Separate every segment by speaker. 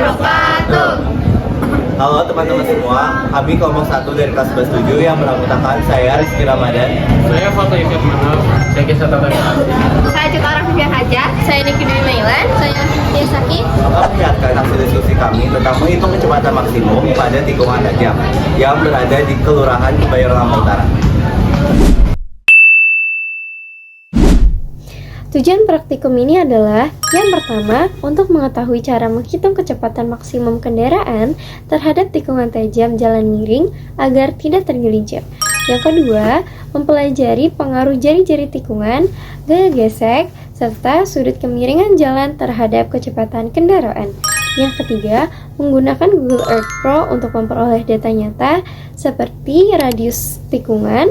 Speaker 1: wabarakatuh.
Speaker 2: Halo teman-teman semua, kami kelompok 1 dari kelas 11-7 yang beranggotakan saya Rizky Ramadan.
Speaker 3: Saya Fatul Ifat Manaf. Saya Kisah Tata.
Speaker 1: Saya Cita Rafifian Hajar. Saya Niki Dwi Mailan. Saya Tia Saki.
Speaker 2: Akan menyiapkan hasil diskusi kami tentang menghitung kecepatan maksimum pada tikungan tajam yang berada di Kelurahan Kebayoran Lama Utara.
Speaker 4: Tujuan praktikum ini adalah yang pertama, untuk mengetahui cara menghitung kecepatan maksimum kendaraan terhadap tikungan tajam jalan miring agar tidak tergelincir. Yang kedua, mempelajari pengaruh jari-jari tikungan, gaya gesek, serta sudut kemiringan jalan terhadap kecepatan kendaraan. Yang ketiga, menggunakan Google Earth Pro untuk memperoleh data nyata seperti radius tikungan,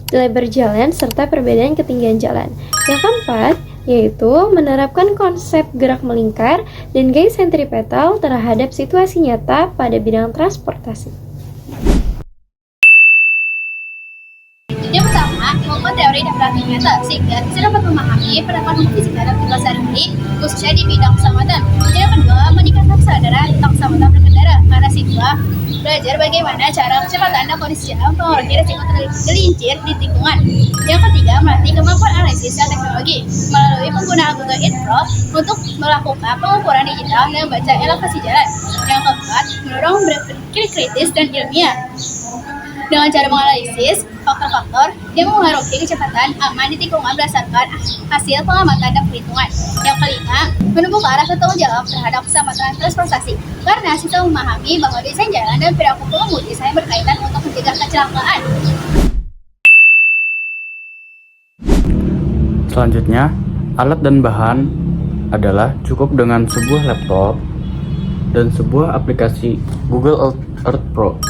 Speaker 4: lebar jalan, serta perbedaan ketinggian jalan. Yang keempat, yaitu menerapkan konsep gerak melingkar dan gaya sentripetal terhadap situasi nyata pada bidang transportasi.
Speaker 1: Yang pertama, membuat teori dan praktik nyata sehingga bisa dapat memahami penerapan hukum fisika dalam kehidupan sehari-hari, khususnya di bidang keselamatan. Yang kedua, meningkatkan kesadaran tentang keselamatan berkendara karena siswa belajar bagaimana cara kecepatan dan kondisi jalan mengurangi risiko tergelincir di tikungan. Yang ketiga, melatih kemampuan analisis dan teknologi melalui penggunaan Google Earth Pro untuk melakukan pengukuran digital dan membaca elevasi jalan. Yang keempat, mendorong berpikir kritis dan ilmiah dengan cara menganalisis faktor-faktor yang mempengaruhi kecepatan aman di tikungan berdasarkan hasil pengamatan dan perhitungan. Yang kelima, menemukan rasa tanggung jawab terhadap keselamatan transportasi karena siswa memahami bahwa desain jalan dan perilaku pengemudi saya berkaitan untuk mencegah kecelakaan.
Speaker 3: Selanjutnya, alat dan bahan adalah cukup dengan sebuah laptop dan sebuah aplikasi Google Earth Pro.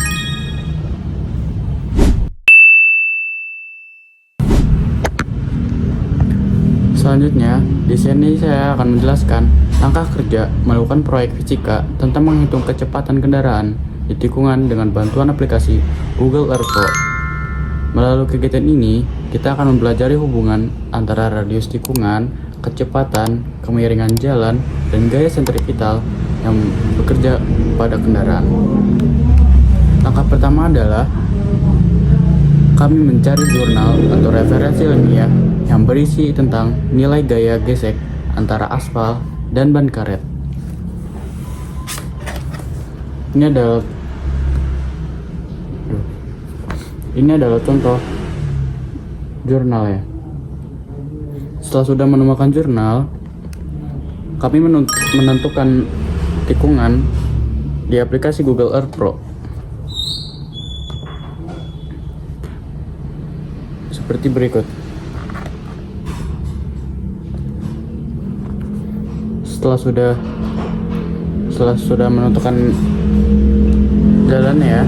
Speaker 3: Selanjutnya, di sini saya akan menjelaskan langkah kerja melakukan proyek fisika tentang menghitung kecepatan kendaraan di tikungan dengan bantuan aplikasi Google Earth Pro. Melalui kegiatan ini, kita akan mempelajari hubungan antara radius tikungan, kecepatan, kemiringan jalan, dan gaya sentripetal yang bekerja pada kendaraan. Langkah pertama adalah kami mencari jurnal atau referensi ilmiah yang berisi tentang nilai gaya gesek antara aspal dan ban karet. Ini adalah contoh jurnal ya. Setelah sudah menemukan jurnal, kami menentukan tikungan di aplikasi Google Earth Pro. Seperti berikut. Setelah sudah menentukan jalannya ya,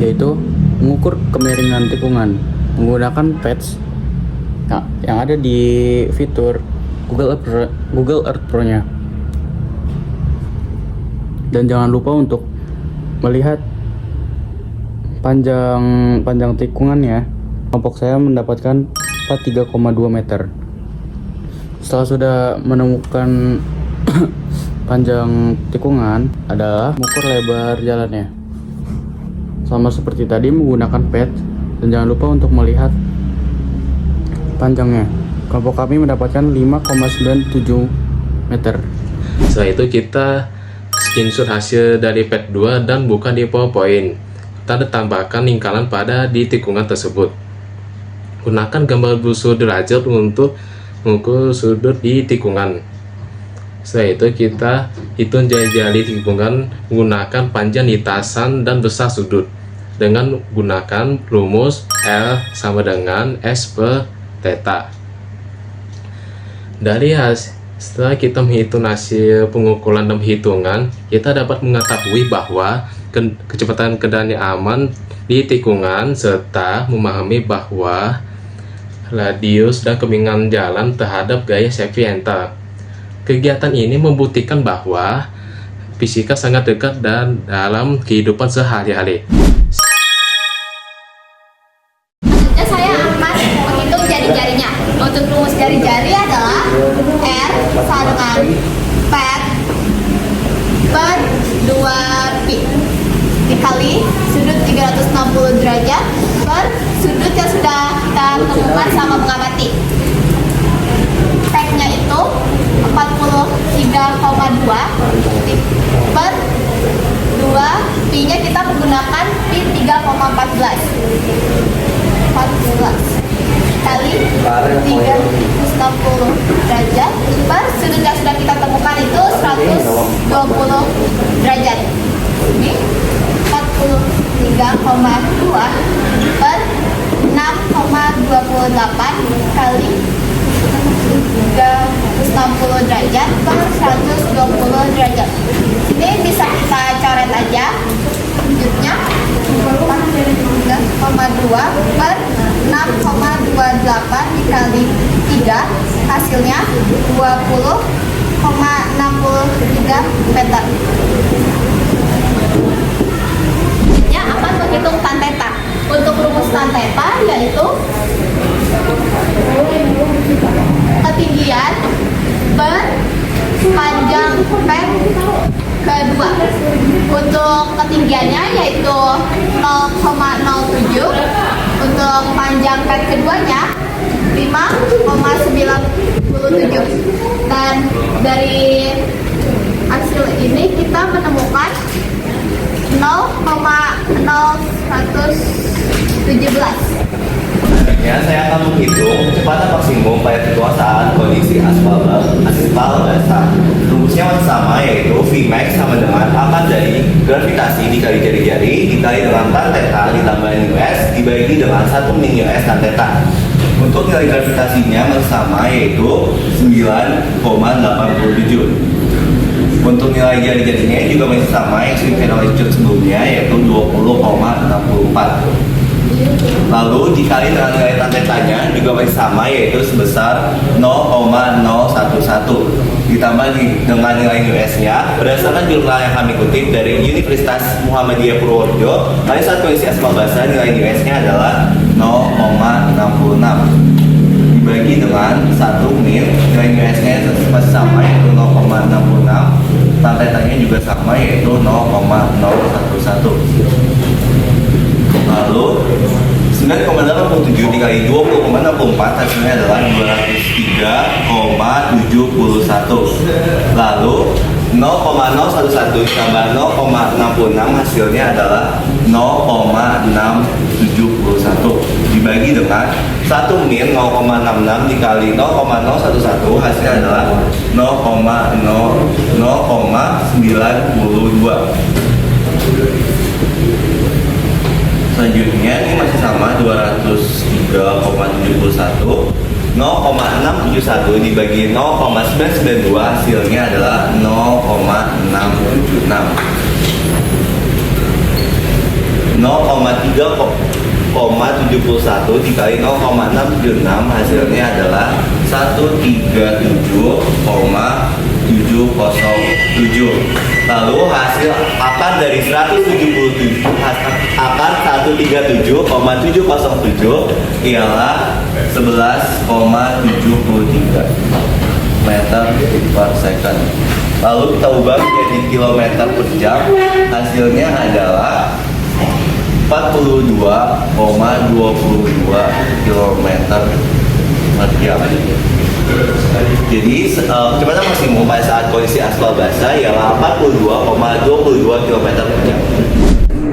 Speaker 3: yaitu mengukur kemiringan tikungan menggunakan patch yang ada di fitur Google Earth Pro-nya. Dan jangan lupa untuk melihat panjang tikungannya. Kelompok saya mendapatkan 43,2 meter. Setelah sudah menemukan panjang tikungan adalah mengukur lebar jalannya. Sama seperti tadi menggunakan pad, dan jangan lupa untuk melihat panjangnya. Kelompok kami mendapatkan 5,97 meter.
Speaker 5: Setelah itu kita screenshot hasil dari pad 2 dan buka di PowerPoint. Kita tambahkan lingkaran pada di tikungan tersebut. Gunakan gambar busur derajat untuk mengukur sudut di tikungan. Setelah itu kita hitung jari-jari tikungan menggunakan panjang lintasan dan besar sudut dengan gunakan rumus L sama dengan S per theta. Setelah kita menghitung hasil pengukuran dan perhitungan, kita dapat mengetahui bahwa kecepatan kendaraan yang aman di tikungan serta memahami bahwa radius dan kemiringan jalan terhadap gaya sekvental. Kegiatan ini membuktikan bahwa fisika sangat dekat dan dalam kehidupan sehari-hari.
Speaker 1: Selanjutnya saya akan menghitung jari-jarinya. Untuk rumus jari-jari adalah R sama dengan pad 2 pi dikali sudut 360 derajat per sudut yang sudah kita temukan sama mengamati. P-nya itu 43,2 per 2 pi-nya kita menggunakan pi 3,14 kali 360 derajat per sudut yang sudah kita temukan itu 120 derajat. Ini 43,2 per 6,28 kali 360 derajat per 120 derajat. Ini bisa kita coret aja. Selanjutnya 43,2 per 6,28 dikali 3 hasilnya 20,63 meter. Selanjutnya akan menghitung tan theta. Untuk rumus tan theta yaitu ketinggian per panjang pet kedua. Untuk ketinggiannya yaitu 0,07. Untuk panjang pet keduanya 5,97. Dan dari hasil ini kita menemukan 0,0117.
Speaker 2: Ya, saya akan menghitung kecepatan maksimum pada tikungan saat kondisi aspal basah. Rumusnya masih sama, yaitu Vmax sama dengan akar dari gravitasi dikali jari-jari dikali dengan tan theta ditambah US dibagi dengan 1 min US tan theta. Untuk nilai gravitasinya masih sama, yaitu 9,87. Untuk nilai jari-jarinya juga masih sama yang sudah kita lanjut sebelumnya, yaitu 20,64. Lalu dikali dengan nilai tan theta-nya juga masih sama, yaitu sebesar 0,011 ditambah dengan nilai US-nya berdasarkan jurnal yang kami kutip dari Universitas Muhammadiyah Purworejo. Pada saat kondisi aspal basah nilai US-nya adalah 0,66 dibagi dengan 1 min, nilai US-nya masih sama, yaitu 0,66. Tan theta-nya juga sama, yaitu 0,011. Lalu 9,87 dikali 20,64 hasilnya adalah 203,71. Lalu 0,011 tambah 0,66 hasilnya adalah 0,671 dibagi dengan 1 min 0,66 dikali 0,011 hasilnya adalah 0,92. Selanjutnya ini masih sama, 203,71. 0,671 dibagi 0,992 hasilnya adalah 0,676. 0,3,71 dikali 0,676 hasilnya adalah 137,707. Lalu hasil akar dari 137 akar 137,707 ialah 11,73 meter per second. Lalu kita ubah menjadi kilometer per jam, hasilnya adalah 42,22 kilometer per jam. Jadi kecepatan maksimum pada saat kondisi aspal basah ialah 42,22 km per jam.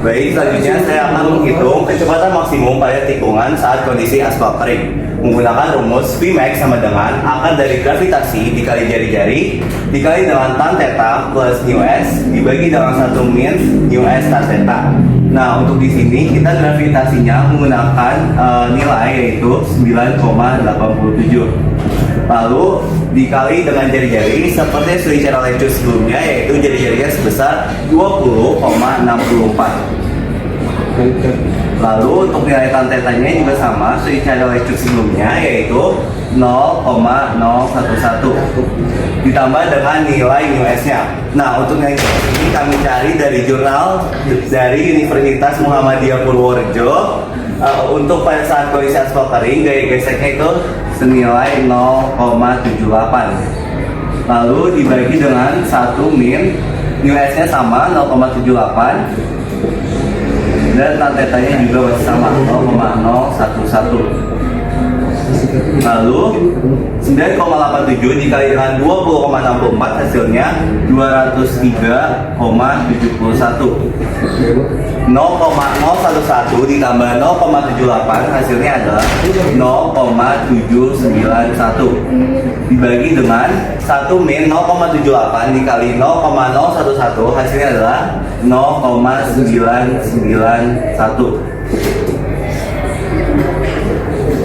Speaker 2: Baik, selanjutnya saya akan menghitung kecepatan maksimum pada tikungan saat kondisi aspal kering menggunakan rumus Vmax sama dengan akar dari gravitasi dikali jari-jari dikali dengan tan theta plus US dibagi dengan 1 min US tan theta. Nah, untuk di sini kita gravitasinya menggunakan nilai yaitu 9,87. Lalu dikali dengan jari-jari seperti yang sudah cara lecture sebelumnya, yaitu jari-jarinya sebesar 20,64. Lalu untuk nilai tan theta-nya juga sama seperti cara lecture sebelumnya, yaitu 0,011 ditambah dengan nilai US-nya. Nah, untuk nilai ini kami cari dari jurnal dari Universitas Muhammadiyah Purworejo. Untuk pada saat kondisi aspal kering, gaya geseknya itu senilai 0,78. Lalu dibagi dengan 1 min New S-nya sama 0,78 dan tan tetanya juga masih sama 0,011. Lalu 9,87 dikali dengan 20,64 hasilnya 203,71. 0,011 ditambah 0,78 hasilnya adalah 0,791 dibagi dengan 1 min 0,78 dikali 0,011 hasilnya adalah 0,991.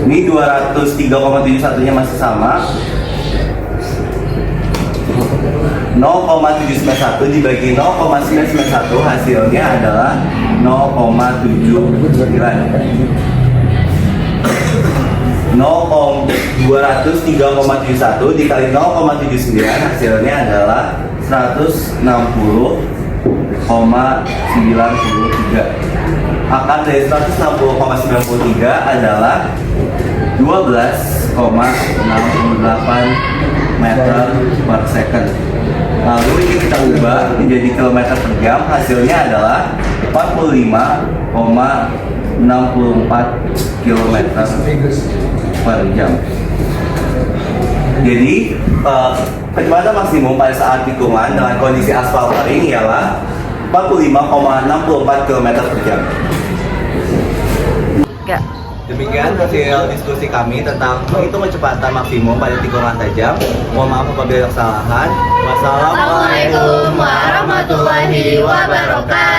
Speaker 2: Ini 203,71 nya masih sama. 0,791 dibagi 0,991 hasilnya adalah 0,79. 203,71 dikali 0,79 hasilnya adalah 160,93. Akar dari 160,93 adalah 12,68 meter per second. Lalu ini kita ubah menjadi kilometer per jam, hasilnya adalah 45,64 kilometer per jam. Jadi kecepatan maksimum pada saat tikungan dengan kondisi aspal kering ialah 45,64 km per jam. Demikian hasil diskusi kami tentang menghitung kecepatan maksimum pada tikungan tajam. Mohon maaf apabila ada kesalahan. Wassalamualaikum warahmatullahi wabarakatuh.